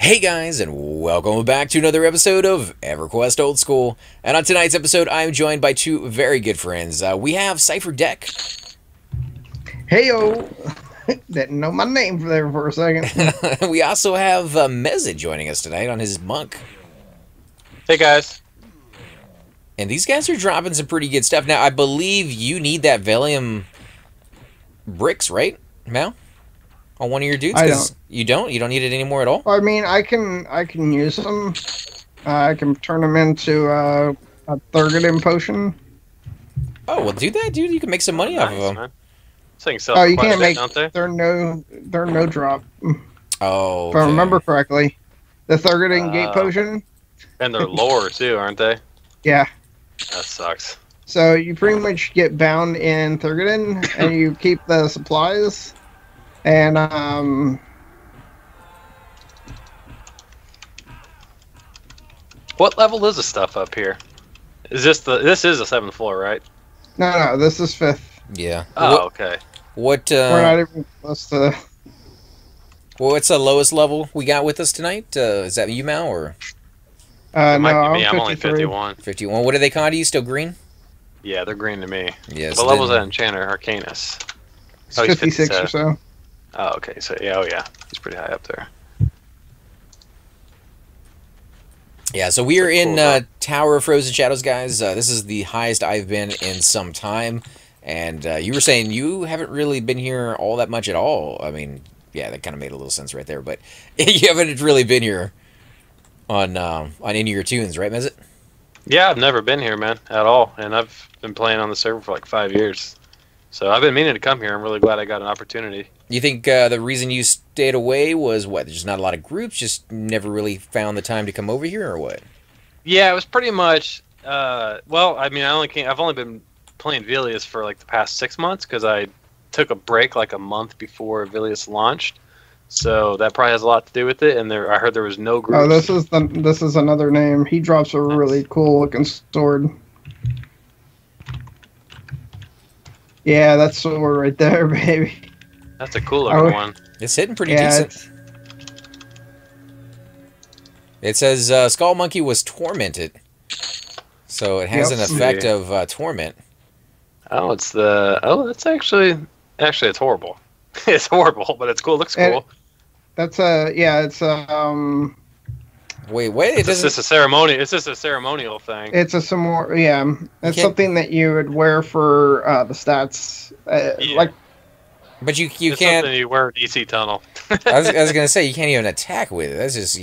Hey guys, and welcome back to another episode of Everquest Old School. And on tonight's episode, I'm joined by two very good friends. We have Cypher Deck. Heyo! Didn't know my name there for a second. We also have Meza joining us tonight on his monk. Hey guys. And these guys are dropping some pretty good stuff. Now, I believe you need that Valium bricks, right, Mal? On one of your dudes? I don't. You don't? You don't need it anymore at all? I mean, I can use them. I can turn them into a Thurgadin potion. Oh, well, do that, dude. You can make some money off of them. Man. Things sell Oh, you quite a can't bit, make. don't they? They're no drop. Oh, If I remember correctly, the Thurgadin gate Uh, potion. And they're lower too, aren't they? Yeah. That sucks. So you pretty much get bound in Thurgadin, and you keep the supplies. And What level is the stuff up here? Is this this is the 7th floor, right? no, this is 5th. yeah. Oh, okay. What, We're not even close to. what's the lowest level we got with us tonight? Is that you, Mal, or It No, might be me. I'm I'm only 53. 51. 51? What do they call you? Still green? Yeah, they're green to me. Yes. What level's that enchanter? Arcanus. It's Oh, he's 56 or 57. so. Oh, okay. So yeah, oh yeah, he's pretty high up there. Yeah, so we are That's in cool, Tower of Frozen Shadows, guys. This is the highest I've been in some time. And you were saying you haven't really been here all that much at all. I mean, yeah, that kind of made a little sense right there. But you haven't really been here on any of your tunes, right, Mezit? Yeah, I've never been here, man, at all, and I've been playing on the server for like 5 years. So I've been meaning to come here. I'm really glad I got an opportunity. You think the reason you stayed away was what? There's just not a lot of groups, just never really found the time to come over here, or what? Yeah, it was pretty much. Well, I mean, I've only been playing Vilius for like the past 6 months because I took a break like a month before Vilius launched. So that probably has a lot to do with it. And I heard there was no groups. Oh, this is another name. He drops a really cool looking sword. Yeah, that sword right there, baby. That's a cool looking one. It's hitting pretty Yeah, decent. It says Skull Monkey was tormented. So it has Yep. an effect of torment. Oh, it's the. Oh, that's actually it's horrible. It's horrible, but it's cool. It looks cool. that's a yeah. It's Wait, it It's doesn't. just a ceremony. It's just a ceremonial thing. it's a some more yeah. It's can't- something that you would wear for the stats. Yeah. Like But you It's can't. something you wear at DC Tunnel. I was gonna say you can't even attack with it. That's just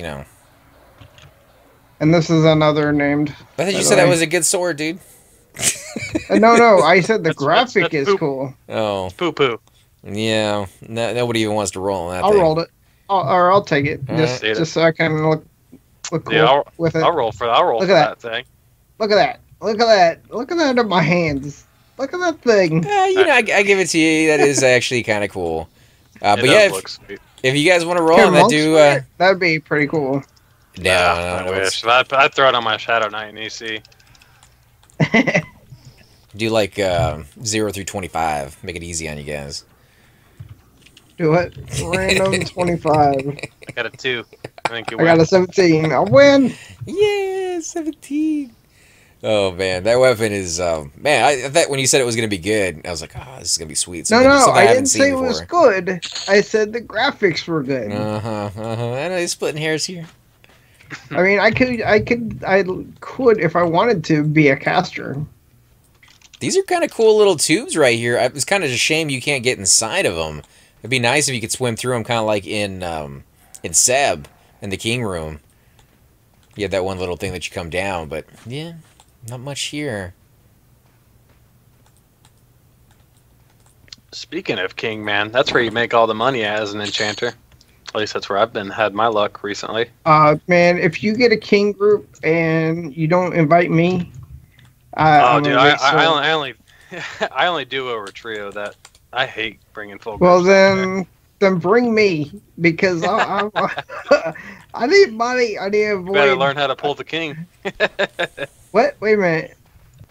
and this is another named. I thought by you the said that way. was a good sword, dude. No. I said the That's graphic is poop. cool. Oh, Poo poo. yeah. Nobody even wants to roll on that I'll thing. roll it. I'll take it Alright. just so I can look cool Yeah, with it. I'll roll for Look that at thing. Look at that! Look at that! Look at that in my hands! Look at that thing! I give it to you. That is actually kind of cool. But It yeah, does look sweet. if you guys want to roll Can on that, monks do wear it? That'd be pretty cool. no, I it's- wish. I'd throw it on my Shadow Knight in EC. do like 0 through 25. Make it easy on you guys. Do it. Random 25. I got a 2. I think you I got win. a 17. I'll win. Yeah, 17. Oh man, that weapon is man. I thought when you said it was gonna be good, I was like, oh, this is gonna be sweet. No, Something I haven't didn't seen say it was good. I said the graphics were good. I know he's splitting hairs here. I mean, I could if I wanted to be a caster. These are kind of cool little tubes right here. It's kind of a shame you can't get inside of them. It'd be nice if you could swim through them, kind of like in Seb in the King Room. You have that one little thing that you come down, but yeah, not much here. Speaking of King, man, that's where you make all the money as an enchanter. At least that's where I've had my luck recently. Man, if you get a king group and you don't invite me, Oh, I'm dude, gonna make some- I only I only do over trio. That I hate bringing full. Well, groups. then bring me because I need money. I need to You better avoid. learn how to pull the king. What? Wait a minute.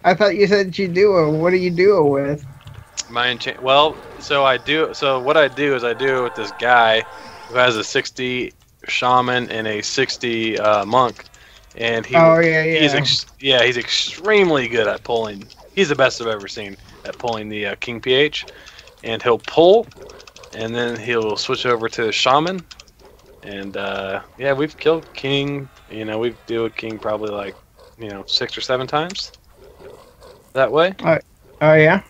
I thought you said you do it. What do you do it with? My enchant. Well, so I do. So what I do is I do it with this guy who has a 60 shaman and a 60 monk, and Oh yeah. he's extremely good at pulling. He's the best I've ever seen at pulling the King PH, and he'll pull, and then he'll switch over to shaman, and yeah, we've killed King. You know, we do a King probably like 6 or 7 times that way. Oh yeah.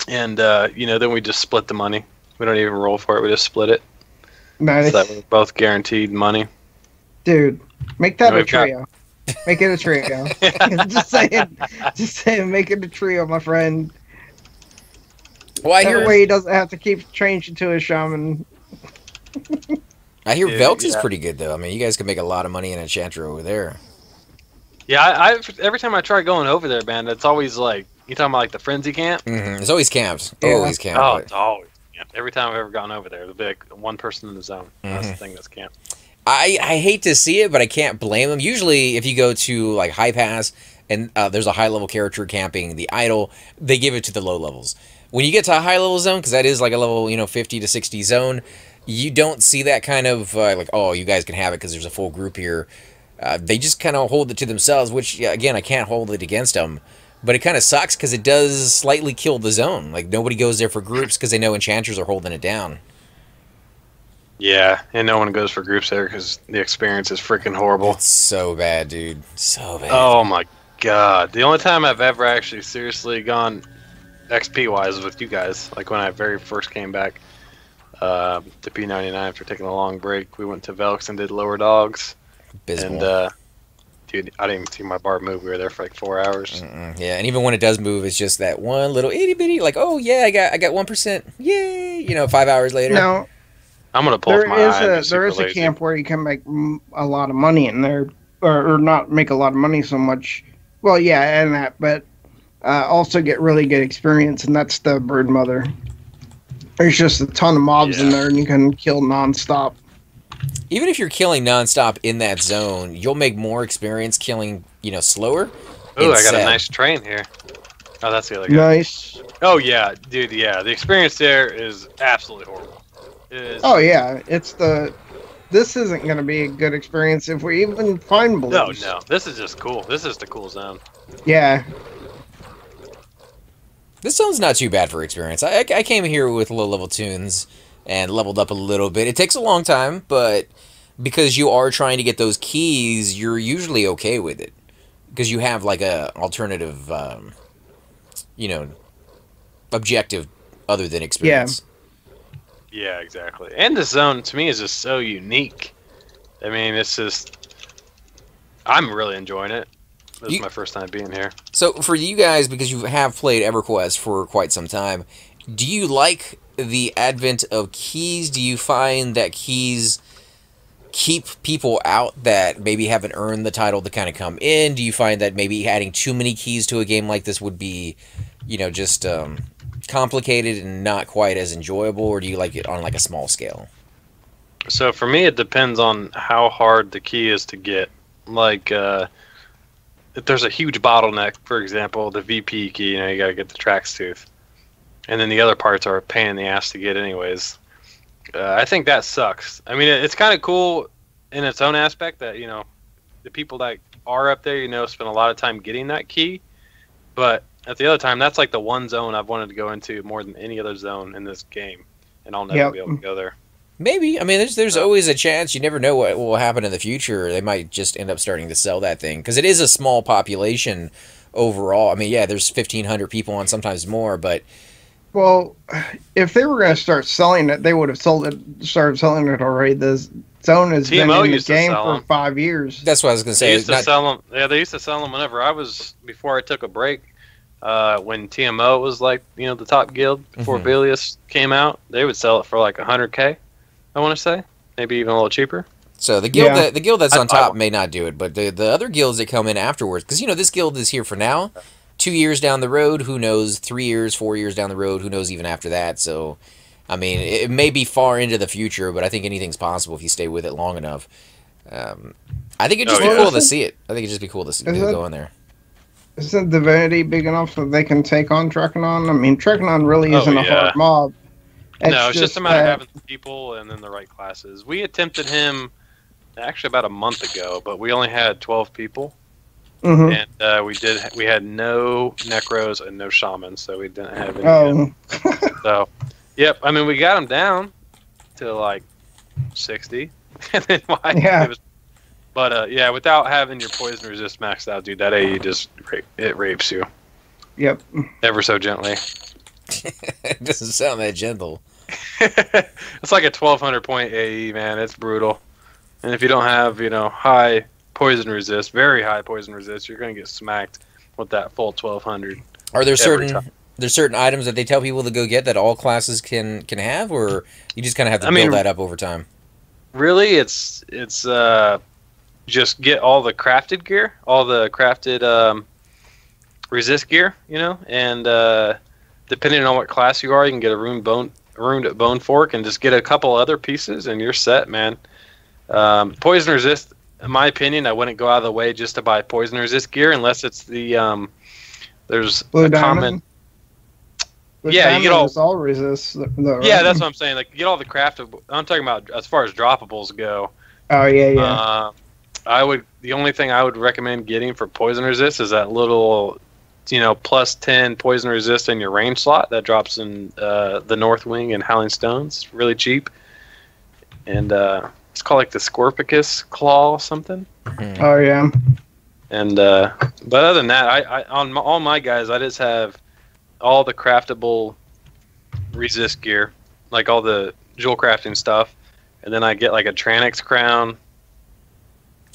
And then we just split the money. We don't even roll for it. We just split it. Nice. So that we're both guaranteed money. Dude, make that a We've got- trio. Make it a trio. Just saying, make it a trio, my friend. Well, I That hear way he doesn't have to keep changing to a shaman. Dude, Velx is yeah. pretty good though. I mean, you guys can make a lot of money in Enchanter over there. Yeah, I every time I try going over there, man, it's always like you talking about like the frenzy camp. It's always camped. Yeah. Always camped. Oh, but it's always camped. Every time I've ever gone over there, there'll be like one person in the zone. That's the thing that's camped. I hate to see it, but I can't blame them. Usually, if you go to like High Pass and there's a high level character camping the idol, they give it to the low levels. When you get to a high level zone, because that is like a level 50 to 60 zone, you don't see that kind of like, oh, you guys can have it because there's a full group here. They just kind of hold it to themselves, which again, I can't hold it against them. But it kind of sucks because it does slightly kill the zone. Like nobody goes there for groups because they know enchanters are holding it down. Yeah, and no one goes for groups there because the experience is freaking horrible. It's so bad, dude. So bad. Oh my god. The only time I've ever actually seriously gone XP wise was with you guys. Like when I very first came back to P99 after taking a long break. We went to Velx and did lower dogs. Abysmal. And dude, I didn't even see my bar move. We were there for like 4 hours. Yeah, and even when it does move, it's just that one little itty bitty, like, oh yeah, I got 1%. Yay! 5 hours later. No, I'm gonna pull up my eye. I'm just there super is a lazy. camp where you can make a lot of money in there, or not make a lot of money so much. Well, yeah, and that, but also get really good experience, and that's the Brood Mother. There's just a ton of mobs in there, and you can kill nonstop. Even if you're killing nonstop in that zone, you'll make more experience killing, slower. Ooh, I got instead. a nice train here. Oh, that's the other guy. Nice. Oh yeah, dude. Yeah, the experience there is absolutely horrible. It is. Oh yeah, this isn't going to be a good experience if we even find blues. No. This is just cool. This is the cool zone. Yeah. This zone's not too bad for experience. I came here with low-level tunes and leveled up a little bit. It takes a long time, but because you are trying to get those keys, you're usually okay with it. Because you have, like, a alternative, objective other than experience. Yeah, exactly. And this zone, to me, is just so unique. I mean, it's just... I'm really enjoying it. This is my first time being here. So, for you guys, because you have played EverQuest for quite some time, do you like the advent of keys? Do you find that keys keep people out that maybe haven't earned the title to kind of come in? Do you find that maybe adding too many keys to a game like this would be, just complicated and not quite as enjoyable, or do you like it on like a small scale? So for me, it depends on how hard the key is to get. Like, if there's a huge bottleneck, for example, the VP key, you gotta get the Trax Tooth. And then the other parts are a pain in the ass to get anyways. I think that sucks. I mean, it's kind of cool in its own aspect that, the people that are up there, spend a lot of time getting that key. But at the other time, that's like the one zone I've wanted to go into more than any other zone in this game. And I'll never be able to go there. Maybe. I mean, there's always a chance. You never know what will happen in the future. They might just end up starting to sell that thing. Because it is a small population overall. I mean, yeah, there's 1,500 people and sometimes more, but... Well, if they were going to start selling it, they would have started selling it already. The zone has been in the game for 5 years. That's what I was going to say. They used to sell them. Yeah, they used to sell them whenever before I took a break. When TMO was like, the top guild before Vilius came out, they would sell it for like 100K. I want to say, maybe even a little cheaper. So the guild that's on top may not do it, but the other guilds that come in afterwards, because this guild is here for now. 2 years down the road, who knows? 3 years, 4 years down the road, who knows even after that? So, I mean, it may be far into the future, but I think anything's possible if you stay with it long enough. I think it'd just be cool to see it. I think it'd just be cool to go in there. Isn't Divinity big enough that they can take on Trekonon? I mean, Trekonon really isn't a hard mob. No, it's just a matter of having the people and then the right classes. We attempted him actually about a month ago, but we only had 12 people. And we had no necros and no shamans, so we didn't have any. Oh. So, yep. I mean, we got him down to like 60, and then but yeah, without having your poison resist maxed out, dude, that AE just rapes you. Yep. Ever so gently. It doesn't sound that gentle. It's like a 1200 point AE, man. It's brutal. And if you don't have, high poison resist, very high poison resist, you're going to get smacked with that full 1200. Are there certain items that they tell people to go get that all classes can have, or you just kind of have to build that up over time? Really, it's just get all the crafted gear, all the crafted resist gear, and depending on what class you are, you can get a ruined bone fork and just get a couple other pieces, and you're set, man. Poison resist, in my opinion, I wouldn't go out of the way just to buy poison resist gear unless it's the there's Blue a diamond? common. Blue Yeah, you get all resist. Though, right? Yeah, that's what I'm saying. Like, you get all the crafted. I'm talking about as far as droppables go. Oh yeah. The only thing I would recommend getting for poison resist is that little, plus 10 poison resist in your range slot that drops in the North Wing and Howling Stones. It's really cheap, and it's called like the Scorpicus Claw or something. Oh yeah. And but other than that, I on all my guys, I just have all the craftable resist gear, like all the jewel crafting stuff, and then I get like a Tranix crown.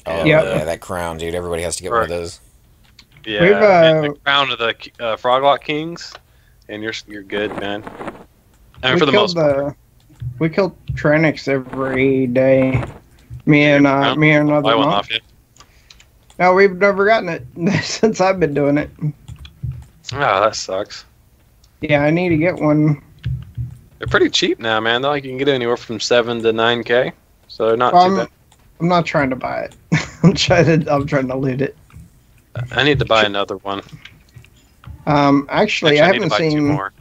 Oh yeah, that crown, dude! Everybody has to get one of those. Yeah, and the crown of the Froglock Kings, and you're good, man. I mean, for the most part. We kill Tranix every day. Me and another monk. No, we've never gotten it since I've been doing it. Oh, that sucks. Yeah, I need to get one. They're pretty cheap now, man. Though, like, you can get anywhere from 7 to 9K, so they're not too bad. I'm not trying to buy it. I'm trying to loot it. I need to buy another one. Actually, I haven't seen 2 more.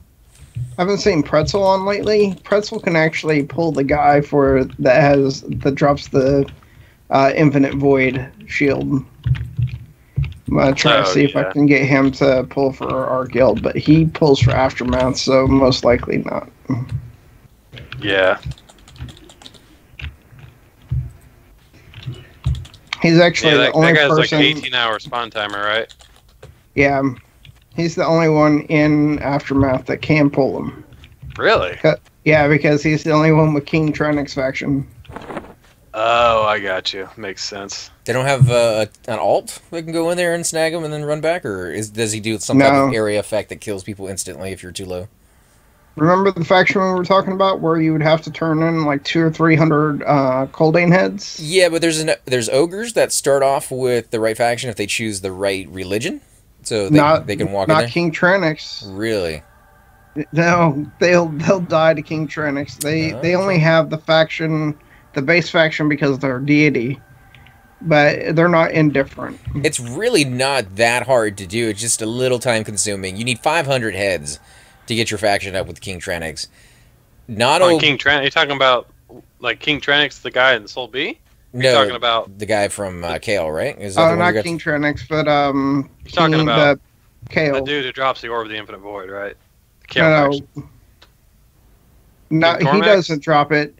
I haven't seen Pretzel on lately. Pretzel can actually pull the guy that drops the Infinite Void shield. I'm gonna try to see if I can get him to pull for our guild, but he pulls for Aftermath, so most likely not. Yeah. He's actually the only person. That guy's like an 18-hour spawn timer, right? Yeah. He's the only one in Aftermath that can pull him. Really? Yeah, because he's the only one with King Tranix faction. Oh, I got you. Makes sense. They don't have an alt that can go in there and snag him and then run back, or does he do some type of area effect that kills people instantly if you're too low? Remember the faction we were talking about where you would have to turn in like 200 or 300 Coldane heads? Yeah, but there's ogres that start off with the right faction if they choose the right religion. So they can walk in there? Not King Tranix. Really? No, they'll die to King Tranix. They only have the base faction because of their deity. But they're not indifferent. It's really not that hard to do. It's just a little time consuming. You need 500 heads to get your faction up with King Tranix. King Tranix? You're talking about like King Tranix, the guy in the Soul B? You're talking about the guy from Kale, right? Not King Tranix, but you're talking about Kale. The dude who drops the Orb of the Infinite Void, right? No, he doesn't drop it.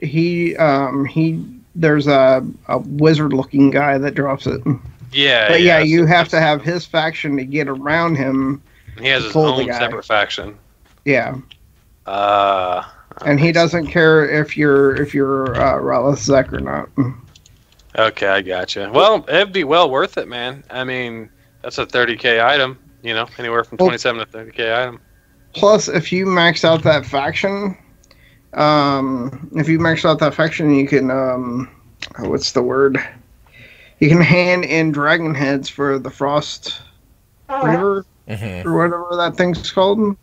There's a wizard-looking guy that drops it. Yeah, but you have to have his faction to get around him. He has his own separate faction. Yeah. And he doesn't care if you're Rallis Zek or not. Okay, I gotcha. Well, it'd be well worth it, man. I mean, that's a 30K item, anywhere from 27 to 30K item. Plus, if you max out that faction, you can, what's the word? You can hand in dragon heads for the Frost River, or whatever that thing's called.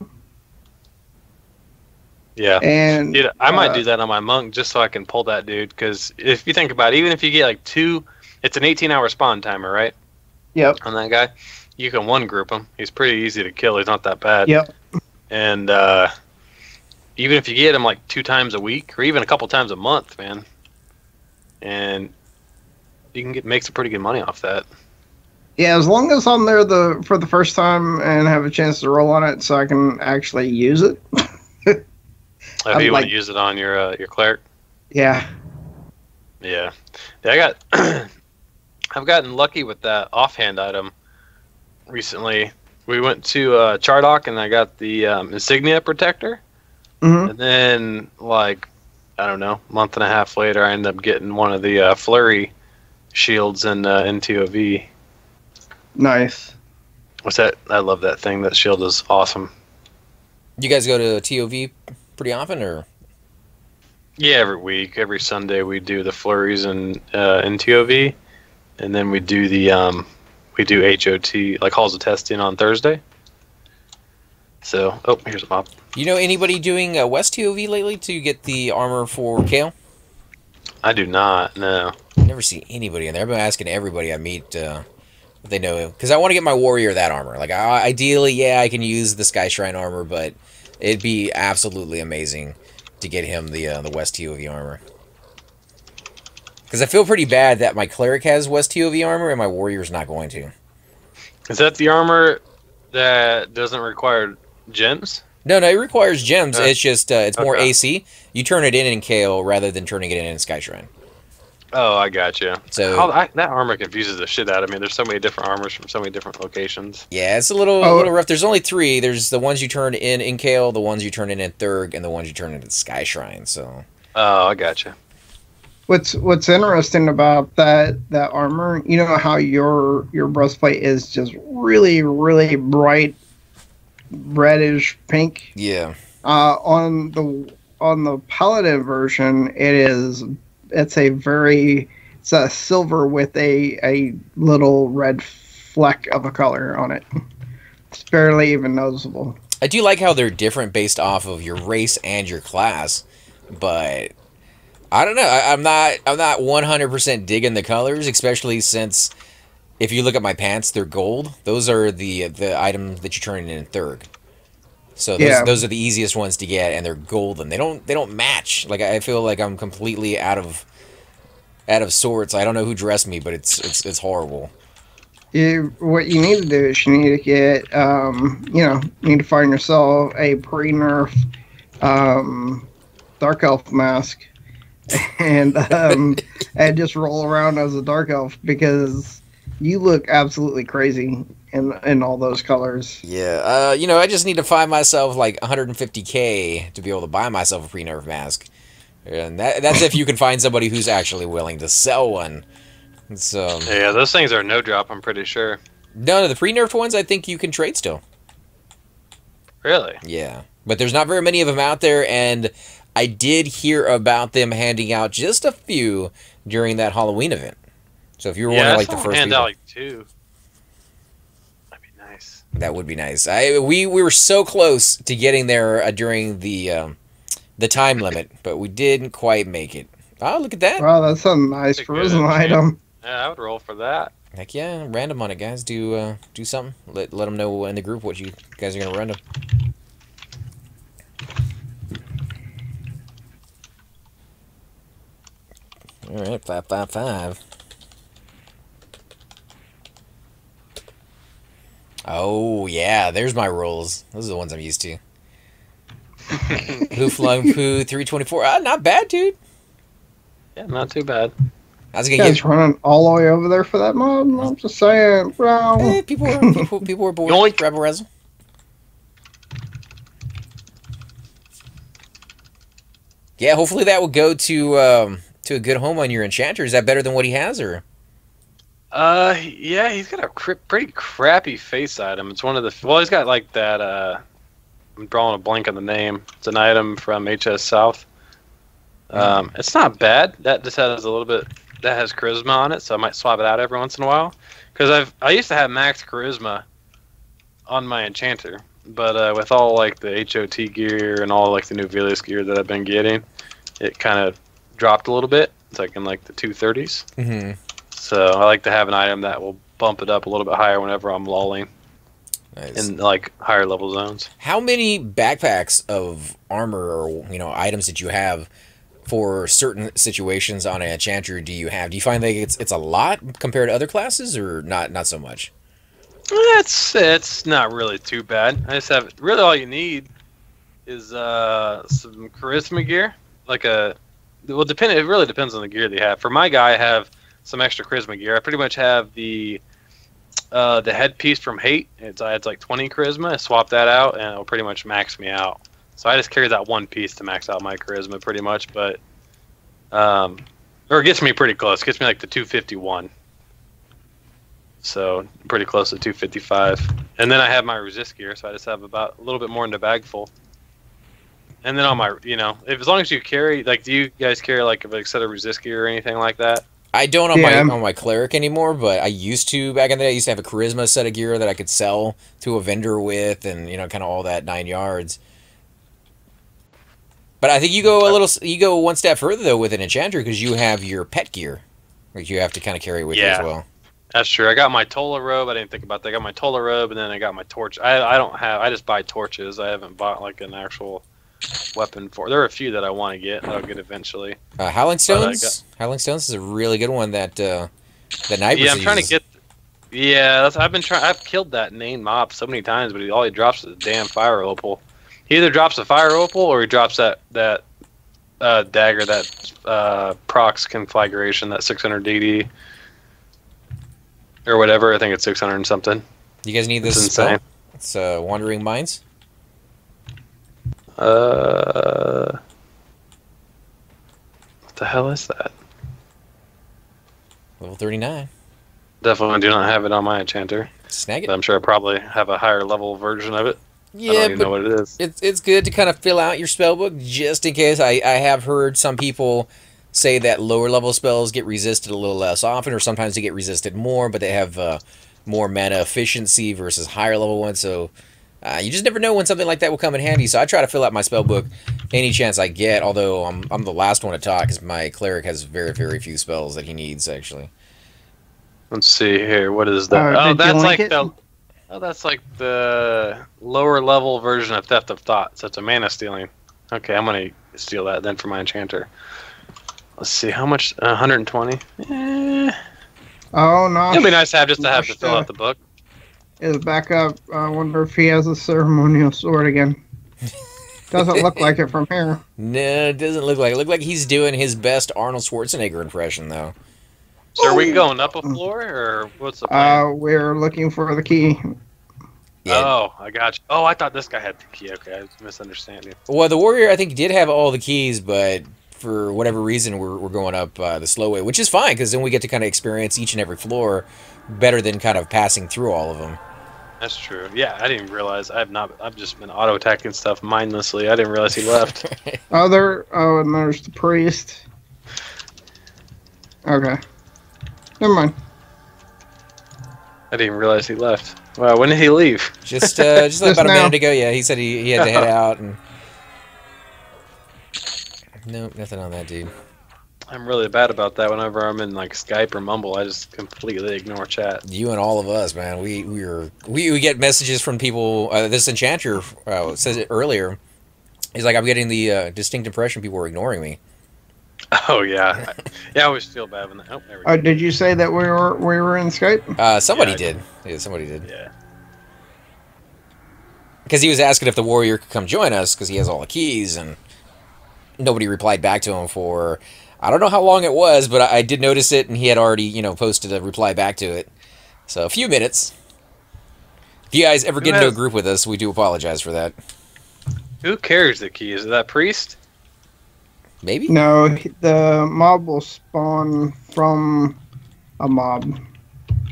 Yeah, and dude, I might do that on my monk just so I can pull that dude. Because if you think about it, even if you get like 2, it's an 18-hour spawn timer, right? Yep. On that guy, you can one group him. He's pretty easy to kill. He's not that bad. Yep. And even if you get them like 2 times a week or even a couple times a month, man, and you can make some pretty good money off that. Yeah, as long as I'm there for the first time and have a chance to roll on it, so I can actually use it. If you want to use it on your cleric. Yeah. Yeah. I got. I've gotten lucky with that offhand item recently. We went to Chardock and I got the insignia protector, and then like I don't know, a month and a half later, I ended up getting one of the flurry shields in TOV. Nice. What's that? I love that thing. That shield is awesome. You guys go to TOV pretty often, or? Yeah, every week, every Sunday we do the flurries in TOV, and then we do the HOT, like halls of testing, on Thursday. So, oh, here's a mob. You know anybody doing West TOV lately to get the armor for Kale? I do not. No. Never see anybody in there. I've been asking everybody I meet what they know, because I want to get my warrior that armor. Like, ideally, yeah, I can use the Sky Shrine armor, but it'd be absolutely amazing to get him the West TOV armor. Because I feel pretty bad that my cleric has West TOV armor and my warrior's not going to. Is that the armor that doesn't require gems? No, it requires gems. It's just it's more AC. You turn it in Kale rather than turning it in Sky Shrine. Oh, I gotcha. So that armor confuses the shit out of me. There's so many different armors from so many different locations. Yeah, it's a little rough. There's only 3. There's the ones you turn in Kale, the ones you turn in Thurg, and the ones you turn in Sky Shrine. So. Oh, I gotcha. What's interesting about that armor, you know how your breastplate is just really, really bright reddish pink? Yeah. On the Paladin version, it's a silver with a little red fleck of a color on it. It's barely even noticeable. I do like how they're different based off of your race and your class, but I don't know. I'm not 100% digging the colors, especially since if you look at my pants, they're gold. Those are the items that you turn in Thurg. So those are the easiest ones to get, and they're golden. They don't match. Like, I feel like I'm completely out of sorts. I don't know who dressed me, but it's horrible. What you need to do is you need to get you need to find yourself a pre-nerf dark elf mask and just roll around as a dark elf, because you look absolutely crazy in all those colors. Yeah, I just need to find myself like 150K to be able to buy myself a pre-nerf mask, and that's if you can find somebody who's actually willing to sell one. So yeah, those things are no drop, I'm pretty sure. No, the pre-nerfed ones I think you can trade still. Really? Yeah, but there's not very many of them out there, and I did hear about them handing out just a few during that Halloween event. So if you were one of like the first hand people, out like 2. That'd be nice. That would be nice. We were so close to getting there during the time limit, but we didn't quite make it. Oh, look at that! Wow, that's a nice charisma item. Yeah, I would roll for that. Heck yeah, random on it, guys. Do something. Let them know in the group what you guys are gonna random. All right, 555. Oh yeah, there's my rolls. Those are the ones I'm used to. Who flung poo 324? Not bad, dude. Yeah, not too bad. I was gonna get running all the way over there for that mod. I'm just saying, bro. Hey, people were bored. Rebel Rezzle. Yeah, hopefully that will go to a good home on your enchanter. Is that better than what he has, or? Yeah, he's got a pretty crappy face item. It's one of the he's got like that. I'm drawing a blank on the name. It's an item from HS South. It's not bad. That just has a little bit. That has charisma on it, so I might swap it out every once in a while. Because I used to have max charisma on my enchanter, but with all like the HOT gear and all like the new Velius gear that I've been getting, it kind of dropped a little bit. It's like in like the 230s. Mm-hmm. So I like to have an item that will bump it up a little bit higher whenever I'm lolling. Nice. in like higher level zones. How many backpacks of armor or items that you have for certain situations on an enchanter do you have? Do you find that it's a lot compared to other classes, or not so much? It's not really too bad. I just have really all you need is some charisma gear, it really depends on the gear that you have. For my guy, I have some extra charisma gear. I pretty much have the headpiece from Hate. It adds like 20 charisma. I swap that out, and it'll pretty much max me out. So I just carry that one piece to max out my charisma pretty much, but or it gets me pretty close. It gets me like the 251. So pretty close to 255. And then I have my resist gear, so I just have about a little bit more in the bag full. And then on my, as long as you carry, like, do you guys carry like a set of resist gear or anything like that? I don't on my cleric anymore, but I used to back in the day. I used to have a charisma set of gear that I could sell to a vendor with, and kind of all that 9 yards. But I think you go one step further though with an enchanter, because you have your pet gear, which you have to kind of carry with you as well. That's true. I got my Tola robe. I didn't think about that. I got my Tola robe, and then I got my torch. I just buy torches. I haven't bought like an actual weapon for. There are a few that I want to get. That I'll get eventually. Howling Stones. Howling Stones is a really good one that Night. Yeah, I'm trying to get. Yeah, I've killed that named mob so many times, but all he drops is a damn fire opal. He either drops a fire opal or he drops that dagger that procs conflagration, that 600 DD or whatever. I think it's 600 and something. You guys need this spell? It's Wandering Minds. What the hell is that? Level 39. Definitely do not have it on my enchanter. Snag it. But I'm sure I probably have a higher level version of it. Yeah, I don't even know what it is. It's good to kind of fill out your spellbook just in case. I have heard some people say that lower level spells get resisted a little less often, or sometimes they get resisted more, but they have more mana efficiency versus higher level ones. So you just never know when something like that will come in handy. So I try to fill out my spellbook any chance I get. Although I'm the last one to talk, because my cleric has very, very few spells that he needs actually. Let's see here. What is that? That's like the lower level version of Theft of Thought. So it's a mana stealing. Okay, I'm gonna steal that then for my enchanter. Let's see, how much? 120. Oh no! It'd be nice to have to fill out the book. Is back up. I wonder if he has a ceremonial sword again. Doesn't look like it from here. No, it doesn't look like it. Look like he's doing his best Arnold Schwarzenegger impression though. So are we going up a floor, or what's the plan? We're looking for the key. Yeah. Oh, I got you. Oh, I thought this guy had the key. Okay, I was misunderstanding. Well, the warrior, I think, did have all the keys, but for whatever reason, we're going up the slow way, which is fine, because then we get to kind of experience each and every floor better than kind of passing through all of them. That's true. Yeah, I didn't realize. I've just been auto-attacking stuff mindlessly. I didn't realize he left. And there's the priest. Okay. Never mind. I didn't realize he left. Wow, when did he leave? Just about a now. minute ago, yeah. He said he had to head out. And nope, nothing on that dude. I'm really bad about that. Whenever I'm in like Skype or Mumble, I just completely ignore chat. You and all of us, man. We get messages from people. This enchanter says it earlier. He's like, I'm getting the distinct impression people are ignoring me. Oh yeah, yeah. I always feel bad when that. Oh, there we go. Did you say that we were in Skype? Somebody did. Yeah, somebody did. Yeah. Because he was asking if the warrior could come join us, because he has all the keys, and nobody replied back to him for, I don't know how long it was, but I did notice it, and he had already, posted a reply back to it. So a few minutes. If you guys ever get into a group with us, we do apologize for that. Who carries the key? Is it that priest? Maybe? No, the mob will spawn from a mob.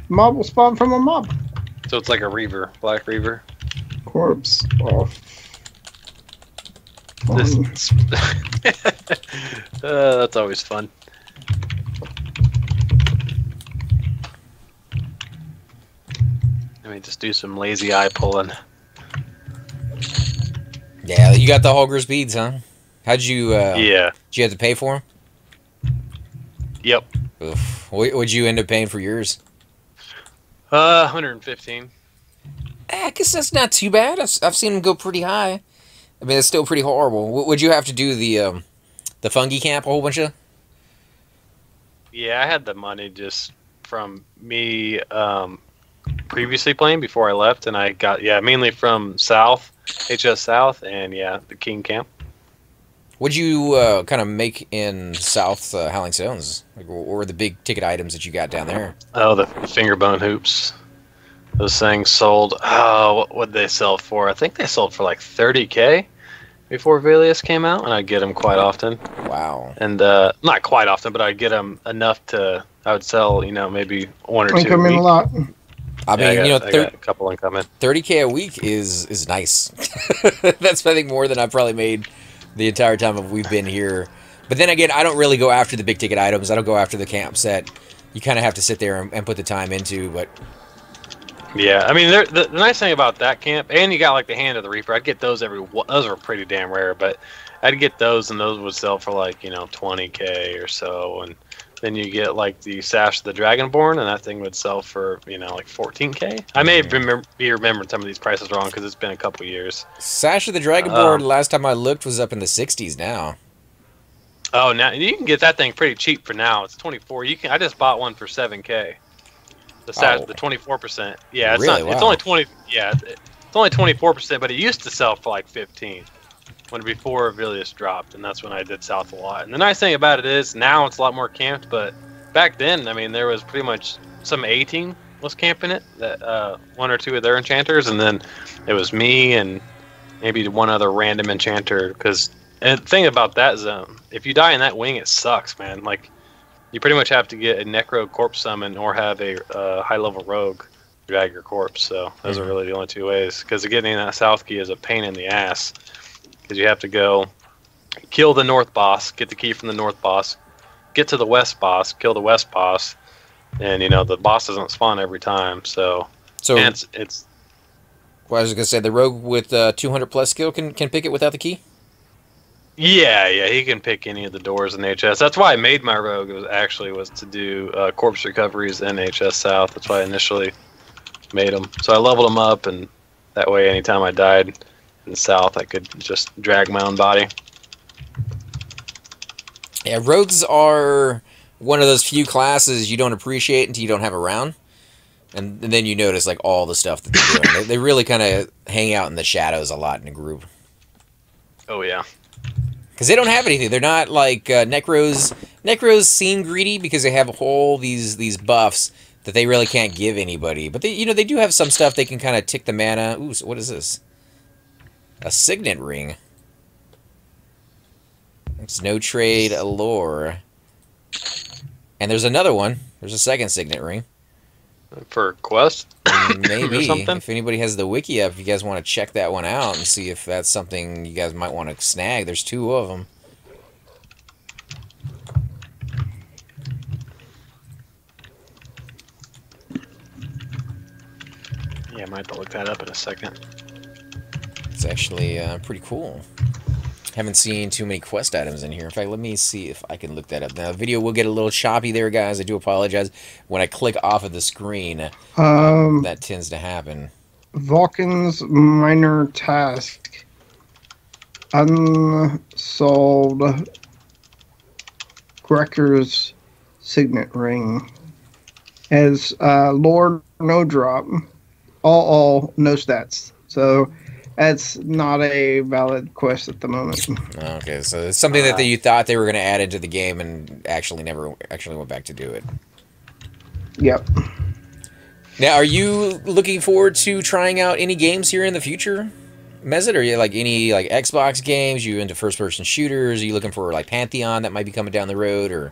Mob will spawn from a mob. So it's like a reaver, black reaver. Corpse off. That's always fun. Let me just do some lazy eye pulling. Yeah, you got the Hogger's beads, huh? How'd you, yeah. Did you have to pay for them? Yep. Oof. What'd you end up paying for yours? 115. I guess that's not too bad. I've seen them go pretty high. I mean, it's still pretty horrible. Would you have to do the fungi camp a whole bunch of? Yeah, I had the money just from me previously playing before I left, and I got mainly from South, HS South, and the King camp. What'd you kind of make in South Howling Stones? Like, what were the big ticket items that you got down there? Oh, the fingerbone hoops. Those things sold. Oh, what would they sell for? I think they sold for like 30K before Vilius came out, and I'd get them quite often. Wow. And not quite often, but I'd get them enough to. I would sell, maybe one or two. Incoming a lot. I mean, I got a couple incoming. 30K a week is nice. That's I think more than I've probably made the entire time we've been here. But then again, I don't really go after the big ticket items. I don't go after the camp set. You kind of have to sit there and put the time into. But yeah, I mean, the nice thing about that camp, and you got like the Hand of the Reaper. I'd get those those are pretty damn rare, but I'd get those, and those would sell for like 20K or so, and then you get like the Sash of the Dragonborn, and that thing would sell for like 14K. I may be remembering some of these prices wrong because it's been a couple years. Sash of the Dragonborn, last time I looked, was up in the 60s now. Oh, now you can get that thing pretty cheap for now. It's 24. I just bought one for 7K. The 24%. Yeah, it's really? not. It's only 20. Yeah, it's only 24%, but it used to sell for like 15 before Vilius dropped, and that's when I did South a lot. And the nice thing about it is now it's a lot more camped, but back then, I mean, there was pretty much some A team was camping it. That one or two of their enchanters, and then it was me and maybe one other random enchanter. Because the thing about that zone, if you die in that wing, it sucks, man. Like, you pretty much have to get a Necro Corpse Summon or have a high-level Rogue drag your corpse. So those are really the only two ways. Because getting that South key is a pain in the ass. Because you have to go kill the North boss, get the key from the North boss, get to the West boss, kill the West boss, and the boss doesn't spawn every time. So it's well, I was gonna say the Rogue with 200+ skill can pick it without the key. Yeah, he can pick any of the doors in HS. That's why I made my Rogue. Was to do corpse recoveries in HS South. That's why I initially made them. So I leveled them up, and that way, anytime I died in the South, I could just drag my own body. Yeah, Rogues are one of those few classes you don't appreciate until you don't have around, and then you notice like all the stuff that they're doing. They really kind of hang out in the shadows a lot in a group. Oh yeah. Because they don't have anything. They're not like Necros. Necros seem greedy because they have all these buffs that they really can't give anybody. But they they do have some stuff they can kind of tick the mana. Ooh, so what is this? A Signet Ring. It's no trade allure. And there's another one. There's a second Signet Ring. For quest? Maybe. Or something? If anybody has the wiki up, if you guys want to check that one out and see if that's something you guys might want to snag. There's two of them. Yeah, I might have to look that up in a second. It's actually pretty cool. Haven't seen too many quest items in here. In fact, let me see if I can look that up. Now, the video will get a little choppy there, guys. I do apologize. When I click off of the screen, that tends to happen. Vulcan's minor task. Unsolved. Grecker's signet ring. As Lord No Drop. All no stats. So that's not a valid quest at the moment. Okay, so it's something that you thought they were going to add into the game and actually never actually went back to do it. Yep. Now, are you looking forward to trying out any games here in the future, Mezit? Are you like any like Xbox games? You into first-person shooters? Are you looking for like Pantheon that might be coming down the road? Or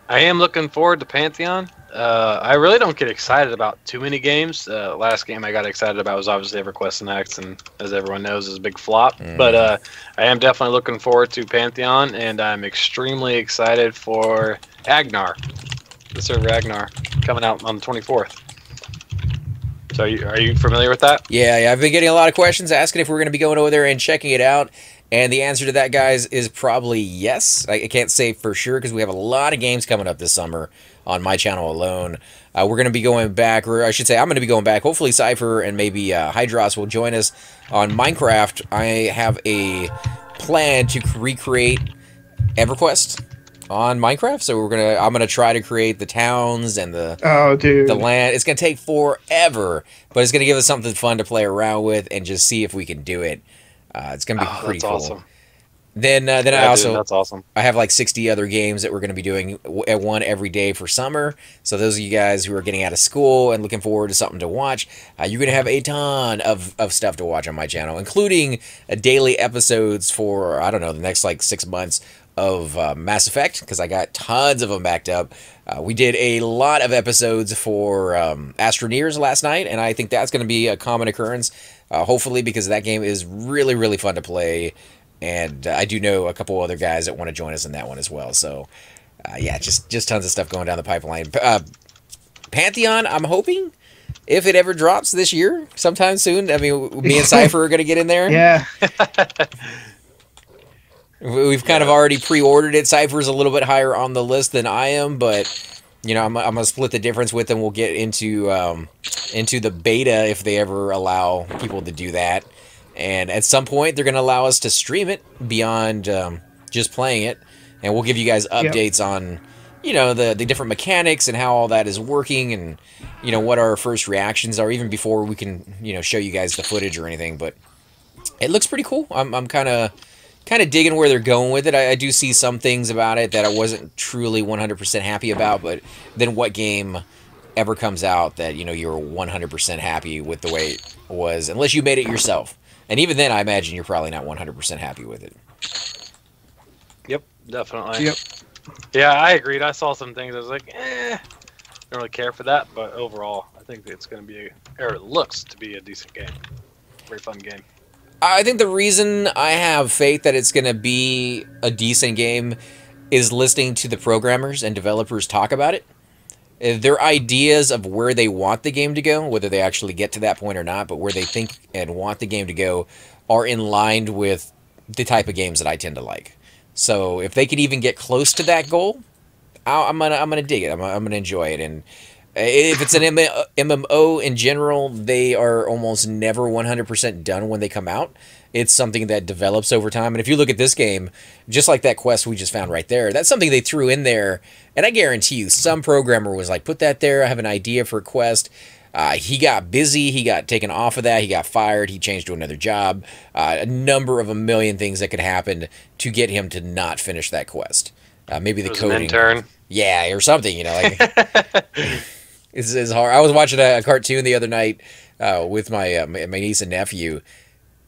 I am looking forward to Pantheon. I really don't get excited about too many games. Last game I got excited about was obviously Everquest Next, and as everyone knows, is a big flop. But I am definitely looking forward to Pantheon, and I'm extremely excited for Agnar, the server Agnar, coming out on the 24th. So are you familiar with that? Yeah, I've been getting a lot of questions asking if we're going to be going over there and checking it out. And the answer to that, guys, is probably yes. I can't say for sure because we have a lot of games coming up this summer. on my channel alone. We're going to be going back, or I should say I'm going to be going back. Hopefully Cypher and maybe Hydros will join us on Minecraft. I have a plan to recreate Everquest on Minecraft, so I'm gonna try to create the towns and the land. It's gonna take forever, but it's gonna give us something fun to play around with and just see if we can do it. It's gonna be pretty cool. Awesome. Then that's awesome. I have like 60 other games that we're going to be doing at one every day for summer. So those of you guys who are getting out of school and looking forward to something to watch, you're going to have a ton of stuff to watch on my channel, including daily episodes for, I don't know, the next like 6 months of Mass Effect, because I got tons of them backed up. We did a lot of episodes for Astroneers last night, and I think that's going to be a common occurrence, hopefully, because that game is really, really fun to play. And I do know a couple other guys that want to join us in that one as well. So, yeah, just tons of stuff going down the pipeline. Pantheon, I'm hoping, if it ever drops this year, sometime soon. I mean, me and Cypher are going to get in there. Yeah. We've kind of already pre-ordered it. Cypher's a little bit higher on the list than I am, but you know, I'm gonna split the difference with them. We'll get into the beta if they ever allow people to do that. And at some point, they're going to allow us to stream it beyond just playing it. And we'll give you guys updates on, you know, the different mechanics and how all that is working and, you know, what our first reactions are, even before we can, you know, show you guys the footage or anything. But it looks pretty cool. I'm kind of digging where they're going with it. I do see some things about it that I wasn't truly 100% happy about. But then what game ever comes out that, you know, you're 100% happy with the way it was, unless you made it yourself? And even then, I imagine you're probably not 100% happy with it. Yep, definitely. Yep. Yeah, I agreed. I saw some things. I was like, don't really care for that. But overall, I think it's going to be, or it looks to be a decent game. Very fun game. I think the reason I have faith that it's going to be a decent game is listening to the programmers and developers talk about it. Their ideas of where they want the game to go, whether they actually get to that point or not, but where they think and want the game to go, are in line with the type of games that I tend to like. So if they could even get close to that goal, I'm gonna dig it. I'm gonna enjoy it. And if it's an MMO in general, they are almost never 100% done when they come out. It's something that develops over time. And if you look at this game, just like that quest we just found right there, that's something they threw in there. And I guarantee you, some programmer was like, put that there. I have an idea for a quest. He got busy. He got taken off of that. He got fired. He changed to another job. A million things that could happen to get him to not finish that quest. Maybe the coding. An intern. Yeah, or something, you know. Like, it's hard. I was watching a cartoon the other night with my niece and nephew,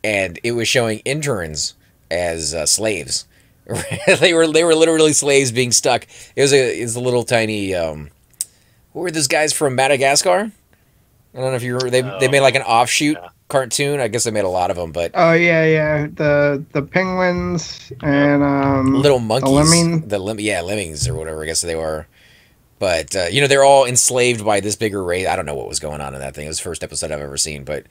and it was showing interns as slaves. they were literally slaves being stuck. It was a little tiny. What were those guys from Madagascar? I don't know if you were. They made like an offshoot cartoon. I guess they made a lot of them, but yeah, the penguins and little monkeys, the lemmings or whatever. I guess they were. But you know, they're all enslaved by this bigger race. I don't know what was going on in that thing. It was the first episode I've ever seen, but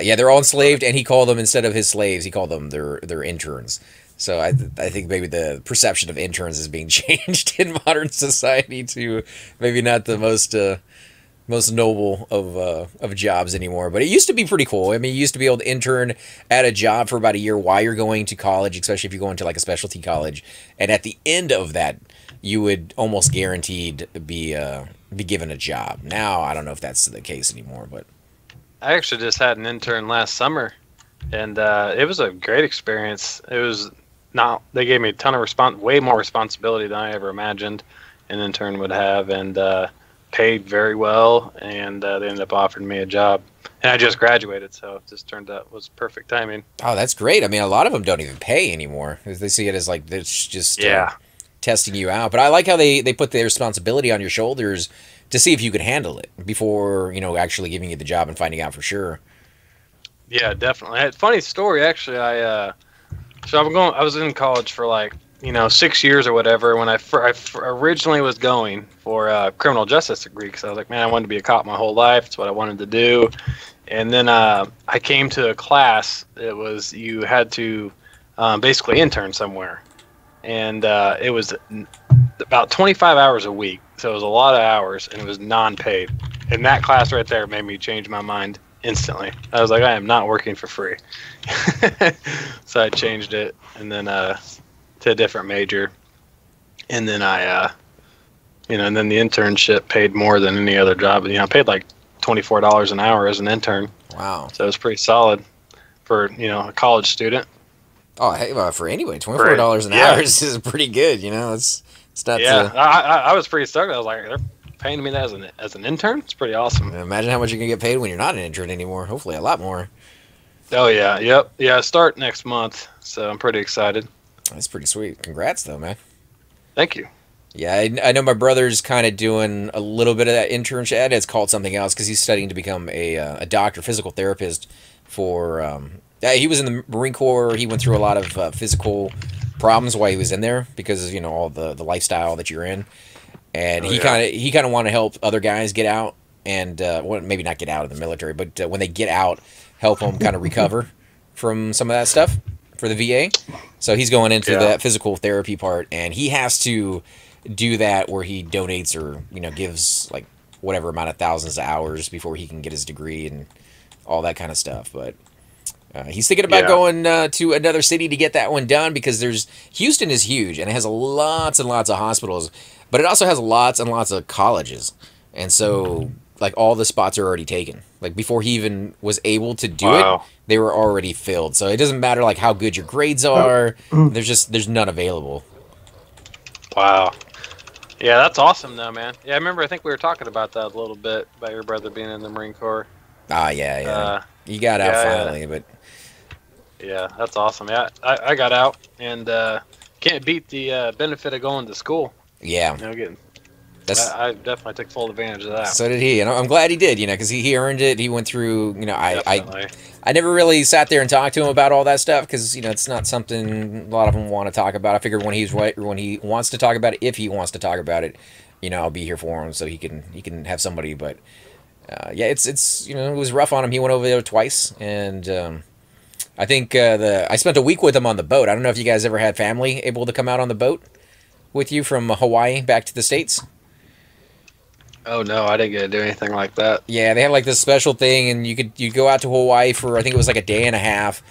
yeah, they're all enslaved, and he called them, instead of his slaves, he called them their interns. So I think maybe the perception of interns is being changed in modern society to maybe not the most noble of jobs anymore. But it used to be pretty cool. I mean, you used to be able to intern at a job for about a year while you're going to college, especially if you're going to like a specialty college. And at the end of that, you would almost guaranteed be given a job. Now, I don't know if that's the case anymore, but I actually just had an intern last summer, and it was a great experience. It was not. They gave me a ton of way more responsibility than I ever imagined an intern would have, and paid very well. And they ended up offering me a job, and I just graduated, so it just turned out was perfect timing. Oh, that's great. I mean, a lot of them don't even pay anymore. They see it as like it's just testing you out. But I like how they put the responsibility on your shoulders to see if you could handle it before, you know, actually giving you the job and finding out for sure. Yeah, definitely. I had a funny story actually. I was in college for like, you know, 6 years or whatever when I originally was going for a criminal justice degree, because I was like, man, I wanted to be a cop my whole life. It's what I wanted to do. And then I came to a class. It was you had to basically intern somewhere. And it was about 25 hours a week. So it was a lot of hours, and it was non-paid. And that class right there made me change my mind instantly. I was like, I am not working for free. So I changed it, and then to a different major. And then and then the internship paid more than any other job. I paid like $24 an hour as an intern. Wow. So it was pretty solid for, a college student. Oh, hey, for anybody, $24 an hour is pretty good. It's not. Yeah, I was pretty stoked. I was like, they're paying me that as an intern. It's pretty awesome. Imagine how much you can get paid when you're not an intern anymore. Hopefully, a lot more. Oh yeah, yep, yeah. I start next month, so I'm pretty excited. That's pretty sweet. Congrats, though, man. Thank you. Yeah, I know my brother's kind of doing a little bit of that internship. It's called something else because he's studying to become a doctor, physical therapist. He was in the Marine Corps. He went through a lot of physical problems while he was in there because of all the lifestyle that you're in, and he kind of want to help other guys get out and maybe not get out of the military, but when they get out, help them kind of recover from some of that stuff for the VA. So he's going into that physical therapy part, and he has to do that where he donates or gives like whatever amount of thousands of hours before he can get his degree and all that kind of stuff. But he's thinking about going to another city to get that one done because Houston is huge and it has lots and lots of hospitals, but it also has lots and lots of colleges, and so like all the spots are already taken. Like before he even was able to do it, they were already filled. So it doesn't matter like how good your grades are. There's none available. Wow. Yeah, that's awesome though, man. Yeah, I think we were talking about that a little bit about your brother being in the Marine Corps. Ah, yeah. You got out finally, but yeah, that's awesome. Yeah, I got out, and can't beat the benefit of going to school. Yeah, I definitely took full advantage of that. So did he, and I'm glad he did. Because he earned it. He went through. I never really sat there and talked to him about all that stuff because it's not something a lot of them want to talk about. I figured when he wants to talk about it, if he wants to talk about it, I'll be here for him so he can have somebody. But it's it was rough on him. He went over there twice, and I think I spent a week with him on the boat. I don't know if you guys ever had family able to come out on the boat with you from Hawaii back to the States. Oh no, I didn't get to do anything like that. Yeah, they had like this special thing, and you'd go out to Hawaii for I think it was like a day and a half,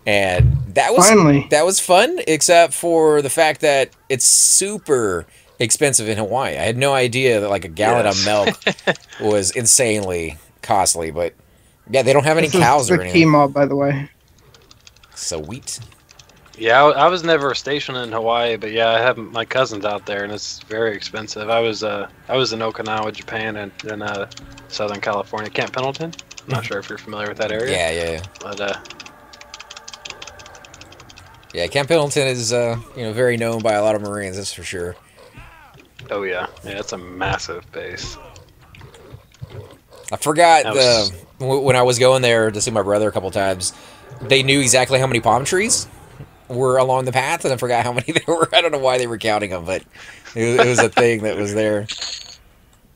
and that was fun, except for the fact that it's super expensive in Hawaii. I had no idea that like a gallon of milk was insanely costly, but yeah, they don't have any cows or anything. Key mob, by the way. Sweet. Yeah, I was never stationed in Hawaii, but yeah, I have my cousins out there, and it's very expensive. I was in Okinawa, Japan, and in Southern California, Camp Pendleton. I'm not sure if you're familiar with that area. Yeah. But yeah, Camp Pendleton is very known by a lot of Marines, that's for sure. Oh yeah, it's a massive base. I forgot when I was going there to see my brother a couple times, they knew exactly how many palm trees were along the path, and I forgot how many there were. I don't know why they were counting them, but it was a thing that was there.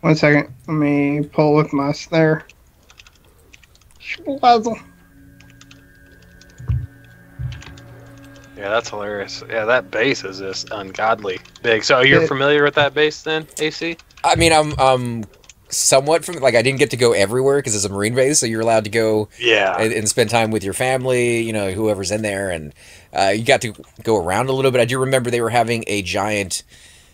1 second. Let me pull with my snare. Schwazzle. Yeah, that's hilarious. Yeah, that base is just ungodly big. So you're familiar with that base then, AC? I mean, I'm somewhat from I didn't get to go everywhere because it's a Marine base, so you're allowed to go and spend time with your family, whoever's in there, and you got to go around a little bit. I do remember they were having a giant,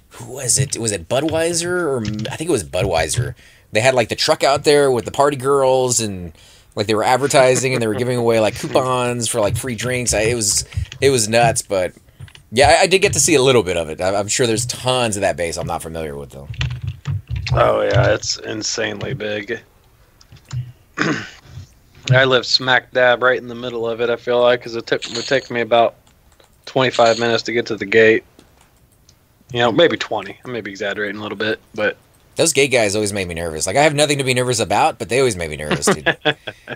who was it? Was it Budweiser? Or I think it was Budweiser. They had like the truck out there with the party girls, and like they were advertising and they were giving away like coupons for like free drinks. It was nuts, but yeah, I did get to see a little bit of it. I'm sure there's tons of that base I'm not familiar with though. Oh yeah, it's insanely big. I live smack dab right in the middle of it. I feel like because it would take me about 25 minutes to get to the gate. Maybe 20. I may be exaggerating a little bit, but those gate guys always made me nervous. Like I have nothing to be nervous about, but they always made me nervous, dude.